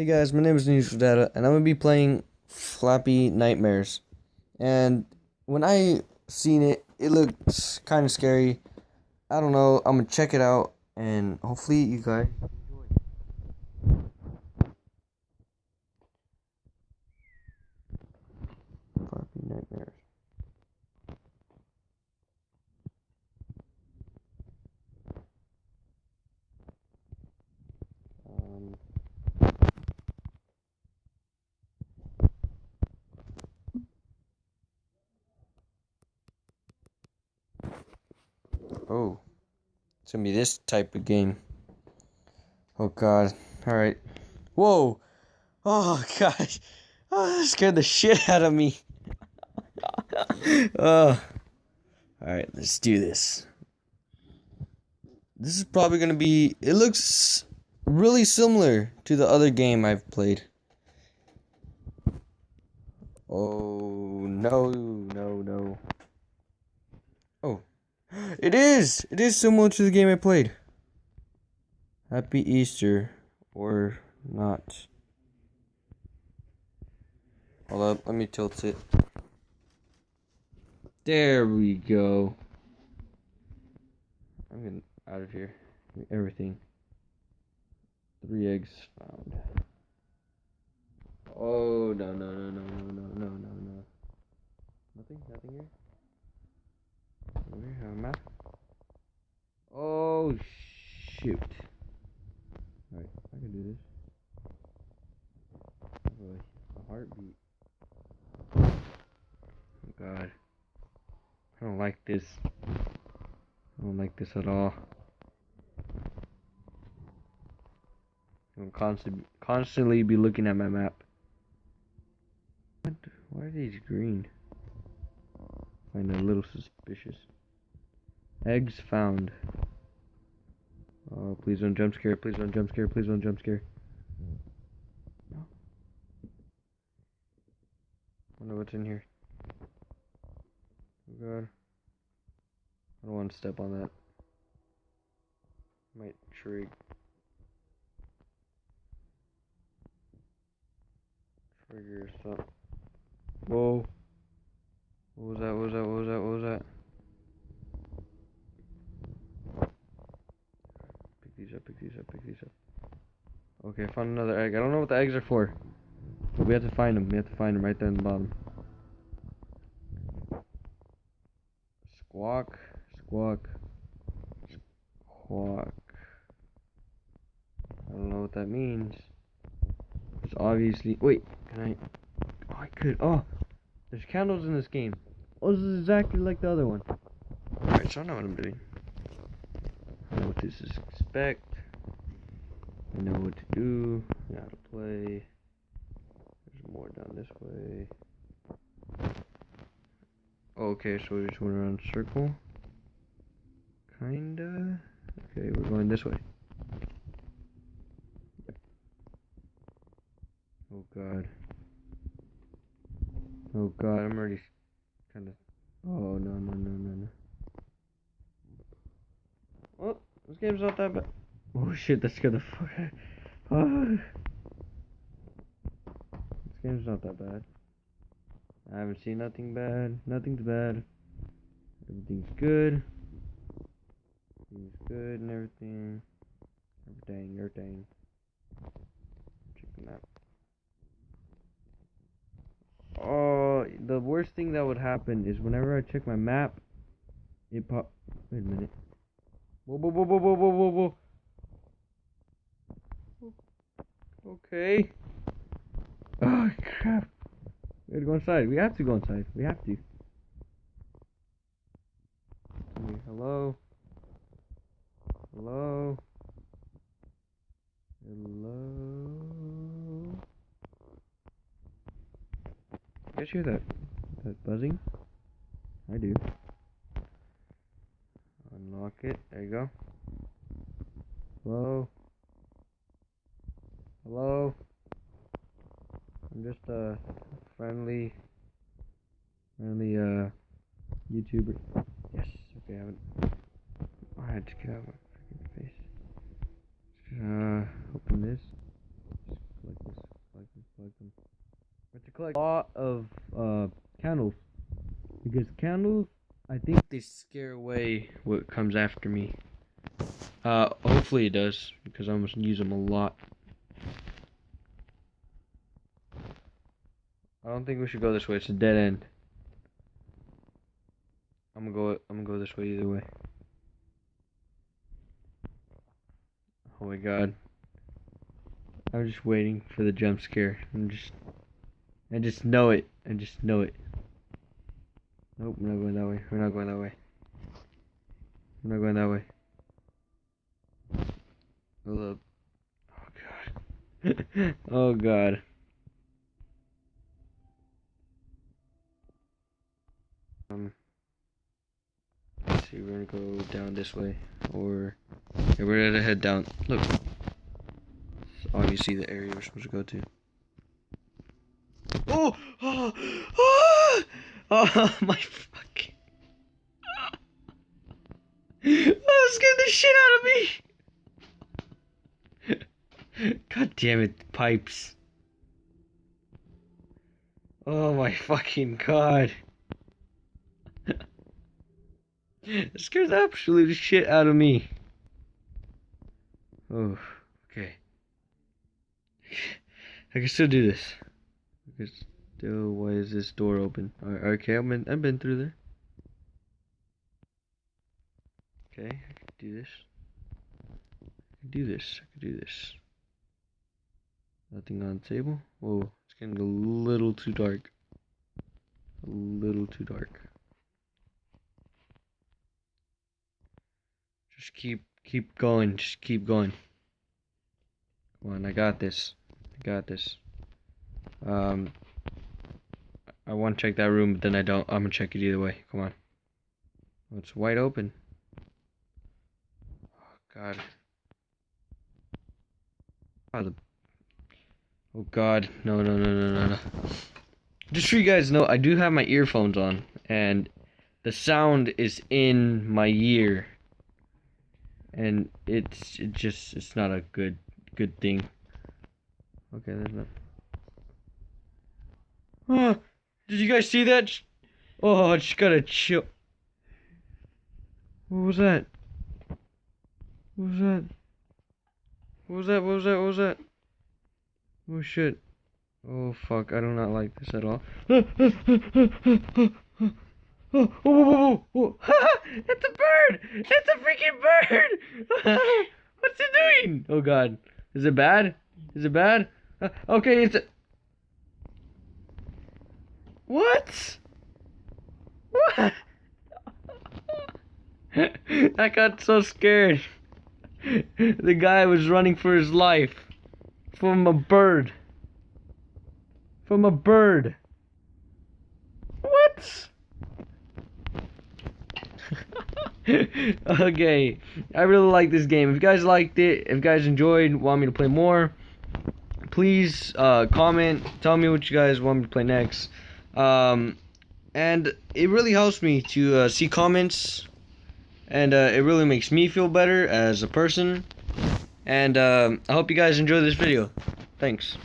Hey guys, my name is Data, and I'm gonna be playing Flappy Nightmares. And when I seen it, it looks kind of scary. I don't know. I'm gonna check it out, and hopefully you guys enjoy. Flappy Nightmares. Um. Oh, it's gonna be this type of game. Oh God. All right. Whoa. Oh gosh. Oh, that scared the shit out of me. Oh. All right. Let's do this. This is probably gonna be. It looks really similar to the other game I've played. Oh no, no, no. Oh, it is! It is similar to the game I played. Happy Easter, or not. Hold up, let me tilt it. There we go. I'm getting out of here. Everything. 3 eggs found. Oh, no, no, no, no, no, no, no, no, no. Nothing here? Where am I? Oh, shoot. Alright, I can do this. A heartbeat. Oh, God. I don't like this. I don't like this at all. I'm constantly be looking at my map. What? Why are these green? I find that a little suspicious. Eggs found. Oh, please don't jump scare. Please don't jump scare. Please don't jump scare. No. Wonder what's in here. Oh God. I don't want to step on that. Might trigger. Trigger something. Whoa. What was that? What was that? What was that? What was that? Pick these up, pick these up, pick these up. Okay, I found another egg. I don't know what the eggs are for. But we have to find them. We have to find them right there in the bottom. Squawk. Squawk. Squawk. I don't know what that means. It's obviously... Wait, can I... Oh, I could... Oh! There's candles in this game. Oh, this is exactly like the other one. Alright, so I know what I'm doing. I know what to expect. I know what to do. I know how to play. There's more down this way. Okay, so we just went around a circle. Kinda. Okay, we're going this way. Oh God. Oh God, I'm already kind of... Oh, no, no, no, no, no. Oh, this game's not that bad. Oh shit, that scared the fuck out. Oh. This game's not that bad. I haven't seen nothing bad. Nothing's bad. Everything's good. Everything's good and everything. Everything. Check the map. Oh, the worst thing that would happen is whenever I check my map, it pop. Wait a minute. Whoa, whoa, whoa, whoa, whoa, whoa, whoa, whoa. Okay. Oh, crap. We gotta go inside. We have to go inside. We have to. Hello? Hello? Hello? You guys hear that buzzing? I do. Unlock it. There you go. Hello? Hello? I'm just a friendly YouTuber. Yes. Okay, I had to get out of my freaking face. Open this. Just like this. collect a lot of candles. Because candles, I think they scare away what comes after me. Hopefully it does, because I'm gonna use them a lot. I don't think we should go this way. It's a dead end. I'm gonna go this way either way. Oh my god. I'm just waiting for the jump scare. I just know it. I just know it. Nope, we're not going that way. We're not going that way. We're not going that way. Hold up. Oh god. Oh god. Let's see, we're gonna go down this way. Or yeah, we're gonna head down. Look. It's obviously the area we're supposed to go to. Oh! Oh! Oh! Oh my fucking. Oh, scared the shit out of me! God damn it, pipes. Oh my fucking god. It scares the absolute shit out of me. Oh, okay. I can still do this. I can still, why is this door open? Okay, I've been through there. Okay, I can do this. I can do this. I can do this. Nothing on the table. Whoa, it's getting a little too dark. A little too dark. Just keep going. Just keep going. Come on, I got this. I got this. I want to check that room, but then I don't. I'm gonna check it either way. Come on. Oh, it's wide open. Oh god. Oh god. No, no, no, no, no, no. Just so you guys know, I do have my earphones on, and the sound is in my ear, and it's not a good thing. Okay, there's no. Oh, did you guys see that? Oh, I just gotta chill. What was that? What was that? What was that? What was that? What was that? Oh shit. Oh fuck, I do not like this at all. Oh, whoa, whoa, whoa. It's a bird! It's a freaking bird! What's it doing? Oh god. Is it bad? Is it bad? Okay, it's a... What? What? I got so scared. The guy was running for his life. From a bird. From a bird. What? Okay, I really like this game. If you guys liked it, if you guys enjoyed, want me to play more, please comment, tell me what you guys want me to play next. And it really helps me to see comments, and it really makes me feel better as a person. And I hope you guys enjoy this video. Thanks.